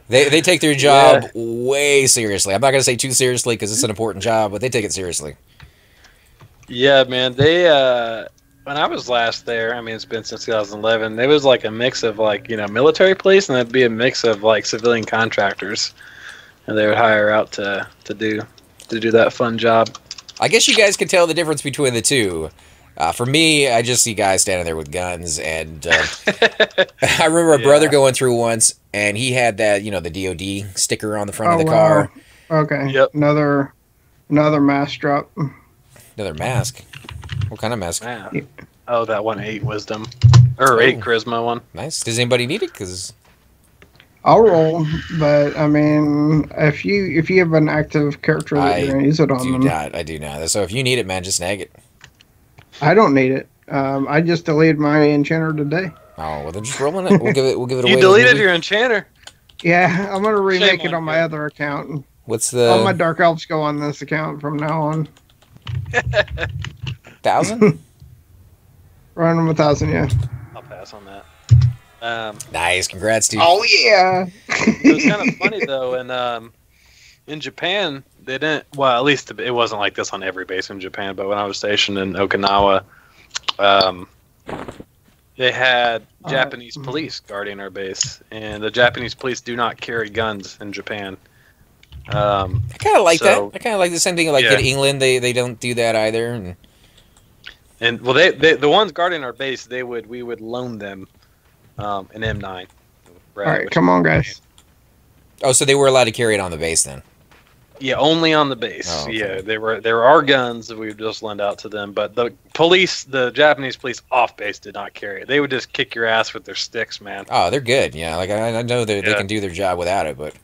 They take their job way seriously. I'm not gonna say too seriously because it's an important job, but they take it seriously. Yeah, man. They when I was last there, I mean, it's been since 2011. It was like a mix of like military police, and that'd be a mix of like civilian contractors, and they would hire out to do that fun job. I guess you guys can tell the difference between the two. For me, I just see guys standing there with guns, and I remember a brother Yeah. going through once, and he had that, the DOD sticker on the front of Oh the wow. car. Okay. Yep. Another mass drop. Another mask. What kind of mask? Man. Yeah. Oh, that one 8 wisdom. Or 8 Oh. charisma one. Nice. Does anybody need it? Because I'll roll, but I mean, if you have an active character that you're I gonna use it on do them, not. I do not. So if you need it, man, just snag it. I don't need it. I just deleted my enchanter today. Oh well, then just roll in it. We'll give it. We'll give it away. You to the deleted movie. your enchanter. Yeah, I'm gonna remake Shame it on on my you. other account. What's All my the dark elves go on this account from now on. 1,000? Run them 1,000, yeah. I'll pass on that. Nice. Congrats, dude. Oh yeah. It was kind of funny though, and in Japan they didn't. Well, at least it wasn't like this on every base in Japan. But when I was stationed in Okinawa, they had Japanese police guarding our base, and the Japanese police do not carry guns in Japan. I kind of like So- that. I kind of like the same thing. Like Yeah. in England, they don't do that either. And well, they the ones guarding our base, we would loan them an M9. All right, come on, guys. Oh, so they were allowed to carry it on the base then. Yeah, only on the base. Oh, okay. Yeah, there were our guns that we would just lend out to them, but the Japanese police off base did not carry it. They would just kick your ass with their sticks, man. Oh, they're good. Yeah, like I know they Yeah. can do their job without it, but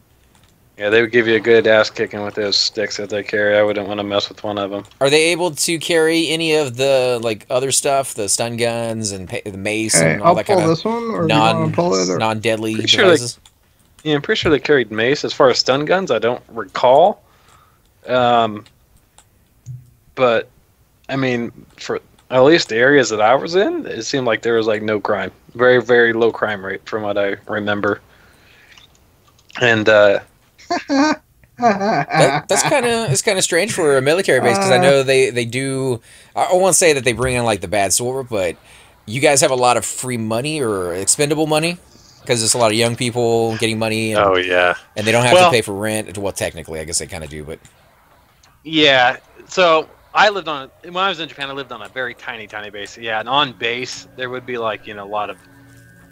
Yeah, they would give you a good ass kicking with those sticks that they carry. I wouldn't want to mess with one of them. are they able to carry any of the like other stuff, the stun guns and the mace Okay, and all I'll that pull kind of this one, or do you want to pull it? Or... non-deadly Pretty sure they- devices? Yeah, I'm pretty sure they carried mace. As far as stun guns, I don't recall. But I mean, for at least the areas that I was in, it seemed like there was like no crime. Very, very low crime rate from what I remember. And That's kind of strange for a military base because I know they do. I won't say that they bring in like the bad sort, but you guys have a lot of free money or expendable money because there's a lot of young people getting money. And, oh yeah, and they don't have Well- to pay for rent. Well, technically, I guess they kind of do, but yeah. So I lived on when I was in Japan. I lived on a very tiny base. Yeah, and on base there would be like a lot of.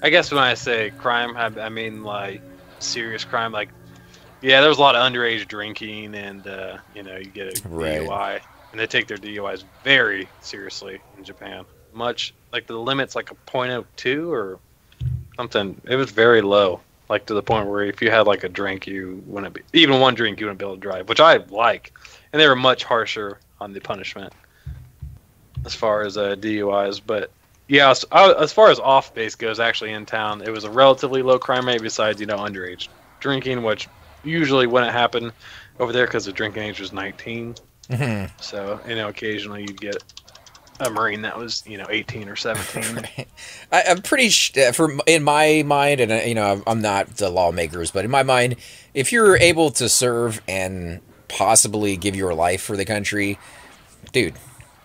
I guess when I say crime, I mean like serious crime. Like yeah, there was a lot of underage drinking, and you get a Right. DUI, and they take their DUIs very seriously in Japan. Much like the limit's like a .02 or something. It was very low, like to the point where if you had like a drink, you wouldn't be even one drink, you wouldn't be able to drive, which I like. And they were much harsher on the punishment as far as DUIs. But yeah, as far as off base goes, actually in town, it was a relatively low crime rate. Besides, underage drinking, which usually wouldn't happen over there because the drinking age was 19. Mhm. So occasionally you'd get a Marine that was 18 or 17. I'm pretty in my mind, and I'm not the lawmakers, but in my mind, if you're able to serve and possibly give your life for the country, dude,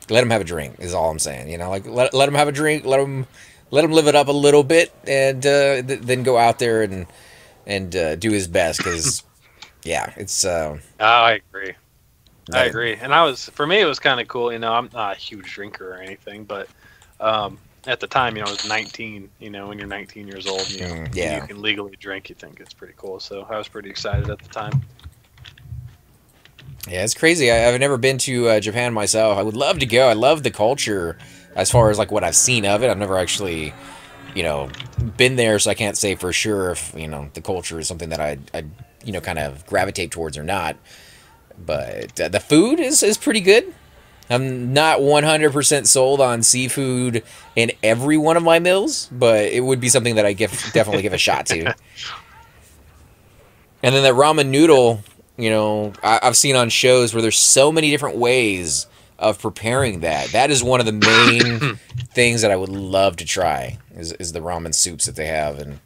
let them have a drink. Is all I'm saying. Like let them have a drink, let them live it up a little bit, and then go out there and do his best because yeah, it's. I agree. I agree. And for me, it was kind of cool. I'm not a huge drinker or anything, but at the time, I was 19. When you're 19 years old, and yeah. you can legally drink, you think it's pretty cool. So I was pretty excited at the time. Yeah, it's crazy. I've never been to Japan myself. I would love to go. I love the culture as far as like what I've seen of it. I've never actually, been there, so I can't say for sure if the culture is something that I kind of gravitate towards or not. But the food is pretty good. I'm not 100% sold on seafood in every one of my meals, but it would be something that I definitely give a shot to. And then that ramen noodle, I've seen on shows where there's so many different ways of preparing that. That is one of the main things that I would love to try is the ramen soups that they have, and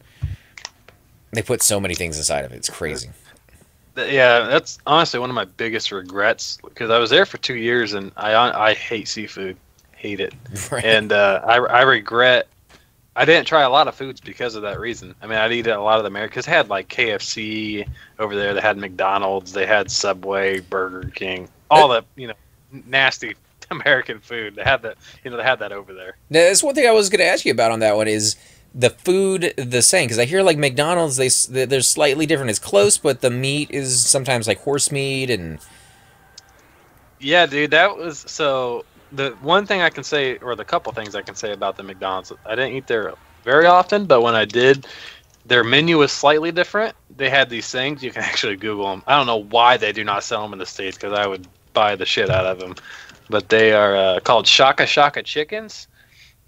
they put so many things inside of it. It's crazy. Yeah, that's honestly one of my biggest regrets because I was there for 2 years and I hate seafood, hate it, Right. and I regret I didn't try a lot of foods because of that reason. I mean, I'd eat at a lot of the Americans because they had like KFC over there, they had McDonald's, they had Subway, Burger King, all the nasty American food. They have that, they have that over there. Now, that's one thing I was going to ask you about on that one is the food the same? Because I hear like McDonald's, they're slightly different. It's close, but the meat is sometimes like horse meat and. Yeah, dude, that was so. The one thing I can say, or the couple things I can say about the McDonald's, I didn't eat there very often, but when I did, their menu was slightly different. They had these things, you can actually Google them. I don't know why they do not sell them in the States, because I would buy the shit out of them. But they are called Shaka Shaka chickens.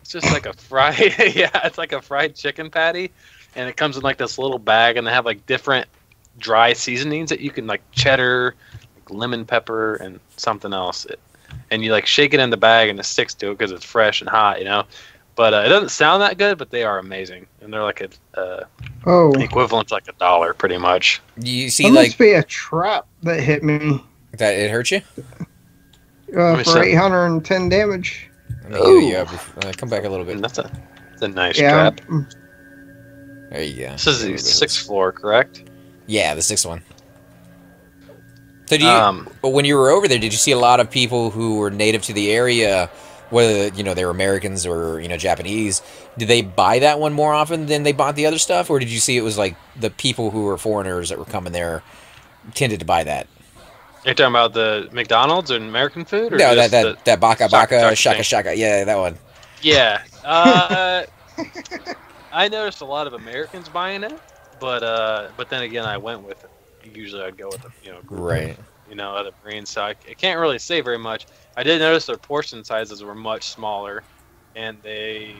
It's just like a fried, yeah, it's like a fried chicken patty, and it comes in like this little bag, and they have like different dry seasonings that you can, like cheddar, like lemon pepper, and something else. And you like shake it in the bag, and it sticks to it because it's fresh and hot, But it doesn't sound that good, but they are amazing, and they're like the equivalent to like $1, pretty much. You see, that like must be a trap that hit me. that it hurt you. For 810 damage. Let me heal you up. Come back a little bit. That's a nice trap. There you go. This is the 6th floor, correct? Yeah, the 6th one. So do you, when you were over there, did you see a lot of people who were native to the area, whether they were Americans or Japanese? Did they buy that one more often than they bought the other stuff, or did you see it was like the people who were foreigners that were coming there tended to buy that? You're talking about the McDonald's and American food, or no, just that Baka Baka Shaka thing? Shaka, yeah, that one. Yeah, I noticed a lot of Americans buying it, but then again, I went with it. Usually I'd go with a group right. of, other Marines, so I can't really say very much. I did notice their portion sizes were much smaller, and they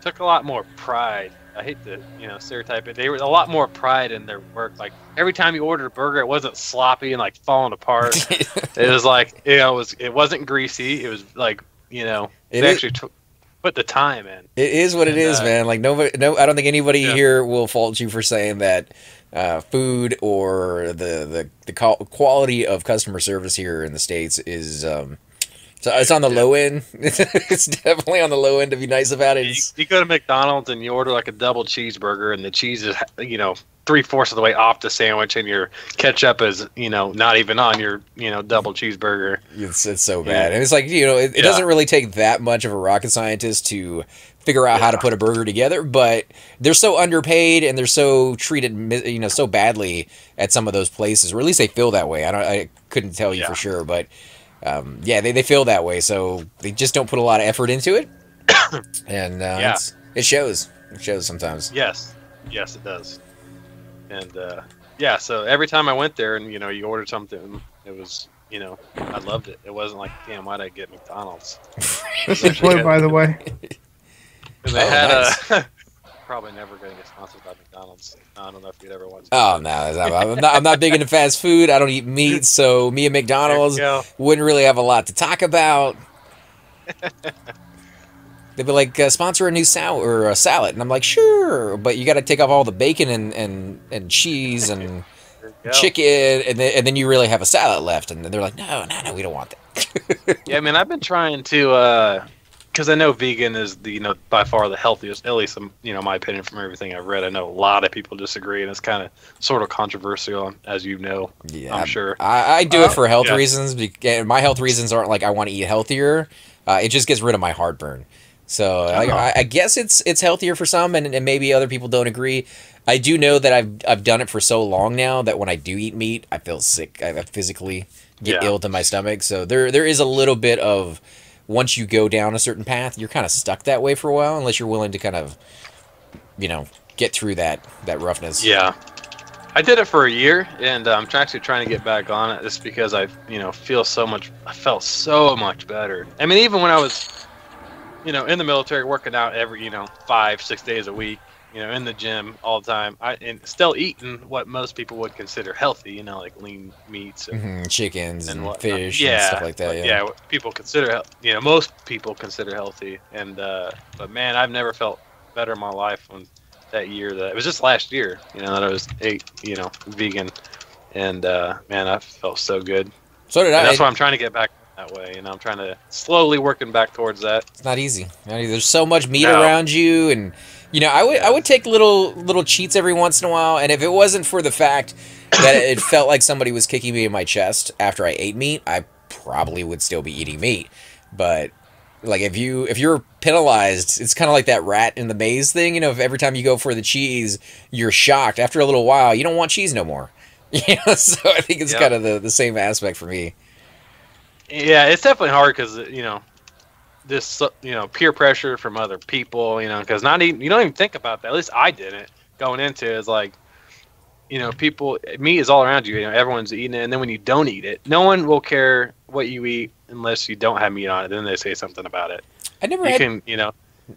took a lot more pride. I hate to stereotype it. They were a lot more pride in their work. Like every time you ordered a burger, it wasn't sloppy and like falling apart. It was like it wasn't greasy. It was like they actually put the time in. It is what it is, man. Like I don't think anybody here will fault you for saying that. Food or the quality of customer service here in the States is so it's on the low end. It's definitely on the low end to be nice about it. You go to McDonald's and you order like a double cheeseburger, and the cheese is 3/4 of the way off the sandwich, and your ketchup is not even on your double cheeseburger. It's so bad, and it's like it doesn't really take that much of a rocket scientist to figure out how to put a burger together, but they're so underpaid and they're so treated so badly at some of those places, or at least they feel that way. I couldn't tell you for sure, but they feel that way, so they just don't put a lot of effort into it. And it shows sometimes. Yes it does. And so every time I went there and you ordered something, it was I loved it. It wasn't like, damn, why'd I get McDonald's? This is good, by the way. And they had probably never going to get sponsored by McDonald's. I don't know if you'd ever want to. Oh no, I'm not big into fast food. I don't eat meat, so me and McDonald's wouldn't really have a lot to talk about. They'd be like, sponsor a new salad, and I'm like, sure, but you got to take off all the bacon and cheese and chicken, and then you really have a salad left, and they're like, no, we don't want that. Yeah, I mean, I've been trying to. Because I know vegan is by far the healthiest, at least my opinion from everything I've read. I know a lot of people disagree, and it's kind of sort of controversial, as you know. Yeah, I'm sure. I do it for health reasons. My health reasons aren't like I want to eat healthier. It just gets rid of my heartburn. So I guess it's healthier for some, and maybe other people don't agree. I do know that I've done it for so long now that when I do eat meat, I feel sick. I physically get ill to my stomach. So there is a little bit of. Once you go down a certain path, you're kind of stuck that way for a while, unless you're willing to kind of, get through that roughness. Yeah. I did it for a year, and I'm actually trying to get back on it just because I felt so much better. I mean, even when I was, in the military, working out every, 5-6 days a week, in the gym all the time, and still eating what most people would consider healthy, like lean meats and chickens and fish and stuff like that. Yeah, what people consider, most people consider healthy. And but man, I've never felt better in my life when that year it was just last year, that I was vegan, and man, I felt so good. So did I. And that's why I'm trying to get back that way, I'm trying to slowly working back towards that. It's not easy. There's so much meat around you, and I would take little cheats every once in a while, and if it wasn't for the fact that it felt like somebody was kicking me in my chest after I ate meat, I probably would still be eating meat. But like if you're penalized, it's kind of like that rat in the maze thing. You know, if every time you go for the cheese, you're shocked. After a little while, you don't want cheese no more. Yeah, so I think it's kind of the same aspect for me. Yeah, it's definitely hard because this peer pressure from other people. Because you don't even think about that. At least I didn't going into it. It's like people, meat is all around you. Everyone's eating it, and then when you don't eat it, no one will care what you eat unless you don't have meat on it. Then they say something about it. I never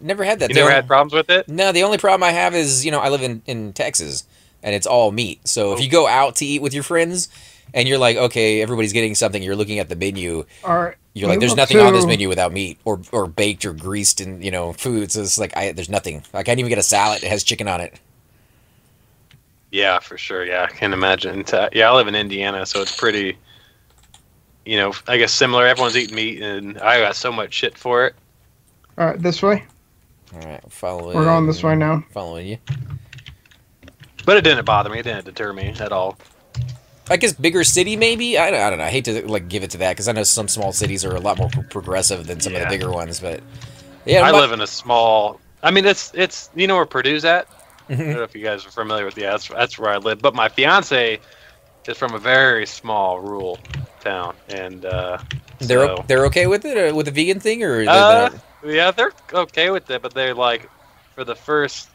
never had that. You never had problems with it? No, the only problem I have is I live in Texas, and it's all meat. So if you go out to eat with your friends, and you're like, okay, everybody's getting something, you're looking at the menu. You're like, there's nothing on this menu without meat or baked or greased and food. So it's like there's nothing. I can't even get a salad that has chicken on it. Yeah, for sure. Yeah, I can imagine. Yeah, I live in Indiana, so it's pretty, I guess similar. Everyone's eating meat, and I got so much shit for it. All right, this way. All right, following. We're going this way now. Following you. But it didn't bother me. It didn't deter me at all. I guess bigger city maybe. I don't know. I hate to give it to that because I know some small cities are a lot more progressive than some of the bigger ones. But yeah, I live in a small. I mean, it's where Purdue's at. I don't know if you guys are familiar with that's where I live. But my fiance is from a very small rural town, and they're okay with it, or with the vegan thing, or yeah, they're okay with it. But they're like, for the first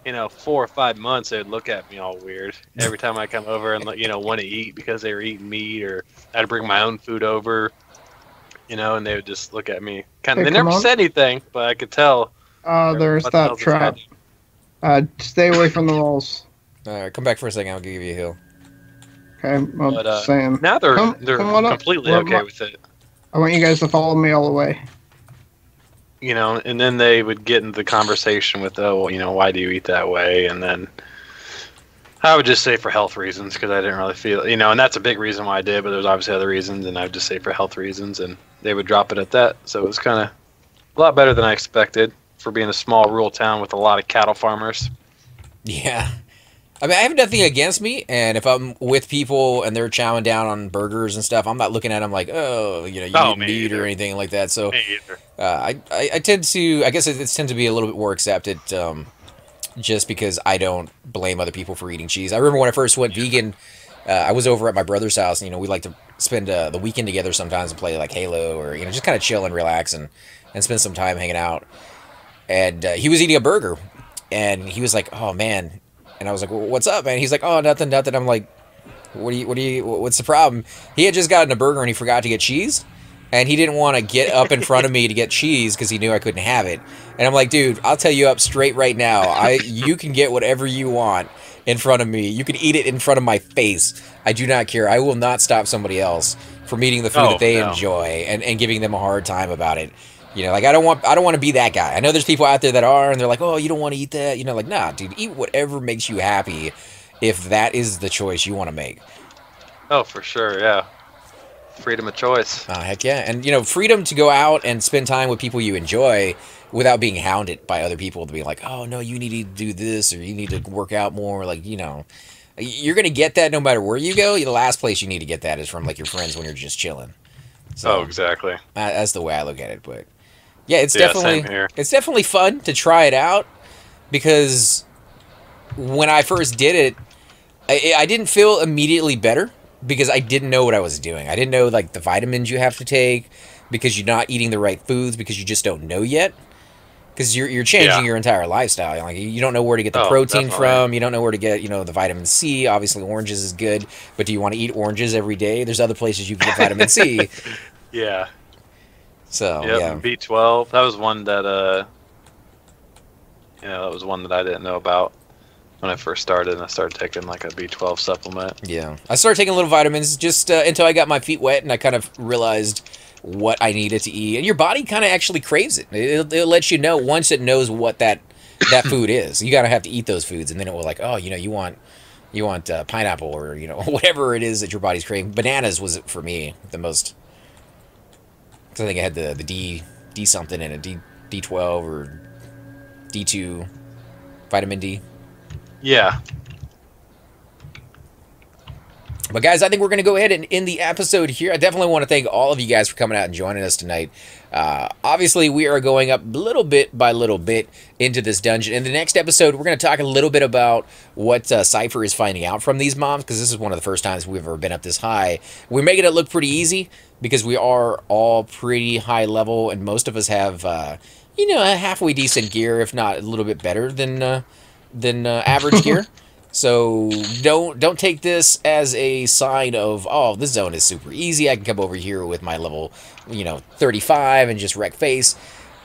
4 or 5 months, they'd look at me all weird every time I come over and want to eat because they were eating meat, or I had to bring my own food over, and they would just look at me. They never said anything, but I could tell. There's that trap. Stay away from the walls. All right, come back for a second. I'll give you a heal. Okay, well, saying. Now they're completely okay with it. I want you guys to follow me all the way. And then they would get into the conversation with, why do you eat that way? And then I would just say for health reasons, because I didn't really feel, and that's a big reason why I did, but there's obviously other reasons, and I would just say for health reasons, and they would drop it at that. So it was kind of a lot better than I expected for being a small rural town with a lot of cattle farmers. Yeah. I mean, I have nothing against meat, and if I'm with people and they're chowing down on burgers and stuff, I'm not looking at them like, you eat meat or anything like that. So I tend to, I guess it tends to be a little bit more accepted, just because I don't blame other people for eating cheese. I remember when I first went vegan, I was over at my brother's house, and we like to spend the weekend together sometimes and play like Halo, or just kind of chill and relax and spend some time hanging out. And he was eating a burger, and he was like, "Oh man." And I was like, well, "What's up, man?" He's like, "Oh, nothing." I'm like, what's the problem?" He had just gotten a burger and he forgot to get cheese, and he didn't want to get up in front of me to get cheese because he knew I couldn't have it. And I'm like, "Dude, I'll tell you up straight right now. You can get whatever you want in front of me. You can eat it in front of my face. I do not care. I will not stop somebody else from eating the food that they enjoy and giving them a hard time about it." Like I don't want to be that guy. I know there's people out there that are, and they're like, "Oh, you don't want to eat that." Like, nah, dude, eat whatever makes you happy, if that is the choice you want to make. Oh, for sure, yeah. Freedom of choice. Heck yeah, and freedom to go out and spend time with people you enjoy without being hounded by other people to be like, "Oh no, you need to do this, or you need to work out more." Like, you're gonna get that no matter where you go. The last place you need to get that is from like your friends when you're just chilling. So, exactly. That's the way I look at it, but. Yeah, it's definitely fun to try it out, because when I first did it, I didn't feel immediately better because I didn't know what I was doing. I didn't know like the vitamins you have to take because you're not eating the right foods because you just don't know yet. Because you're changing your entire lifestyle. Like you don't know where to get the protein from. You don't know where to get the vitamin C. Obviously, oranges is good, but do you want to eat oranges every day? There's other places you can get vitamin C. Yeah. So B12. That was one that I didn't know about when I first started, and I started taking like a B12 supplement. Yeah, I started taking little vitamins just until I got my feet wet, and I kind of realized what I needed to eat. And your body kind of actually craves it. It'll let you know once it knows what that food is. You gotta have to eat those foods, and then it will like, oh, you want pineapple, or whatever it is that your body's craving. Bananas was for me the most. I think I had the D something in it, D12 or D2 vitamin D. Yeah. But guys, I think we're going to go ahead and end the episode here. I definitely want to thank all of you guys for coming out and joining us tonight. Obviously, we are going up little bit by little bit into this dungeon. In the next episode, we're going to talk a little bit about what Cypher is finding out from these mobs, because this is one of the first times we've ever been up this high. We're making it look pretty easy, because we are all pretty high level, and most of us have, you know, a halfway decent gear, if not a little bit better than average gear. So don't take this as a sign of, oh, this zone is super easy, I can come over here with my level, you know, 35 and just wreck face.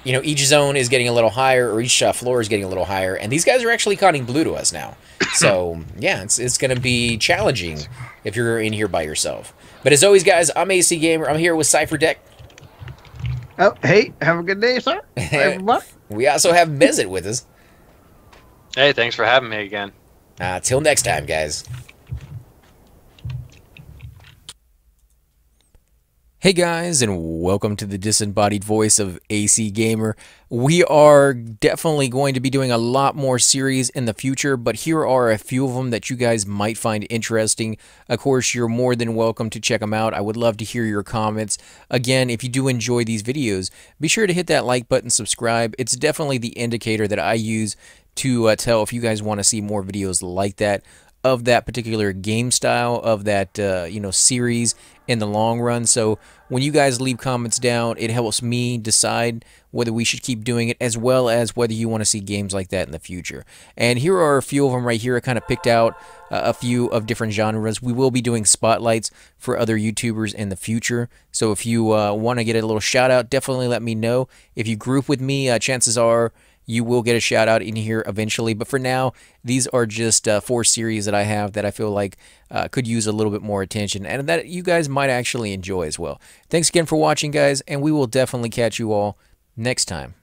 You know, each zone is getting a little higher, or each floor is getting a little higher, and these guys are actually cutting blue to us now. So yeah, it's going to be challenging if you're in here by yourself. But as always, guys, I'm AC Gamer. I'm here with Cypher Deck. Oh, hey, have a good day, sir. Everybody. We also have Mezit with us. Hey, thanks for having me again. Till next time, guys. Hey guys, and welcome to the disembodied voice of AC Gamer. We are definitely going to be doing a lot more series in the future, but here are a few of them that you guys might find interesting. Of course, you're more than welcome to check them out. I would love to hear your comments. Again, if you do enjoy these videos, be sure to hit that like button, subscribe. It's definitely the indicator that I use to tell if you guys want to see more videos like that, of that particular game style, of that you know, series in the long run. So when you guys leave comments down, it helps me decide whether we should keep doing it, as well as whether you want to see games like that in the future. And here are a few of them right here. I kind of picked out a few of different genres. We will be doing spotlights for other YouTubers in the future. So if you want to get a little shout out, definitely let me know. If you group with me, chances are you will get a shout out in here eventually. But for now, these are just 4 series that I have that I feel like could use a little bit more attention, and that you guys might actually enjoy as well. Thanks again for watching, guys, and we will definitely catch you all next time.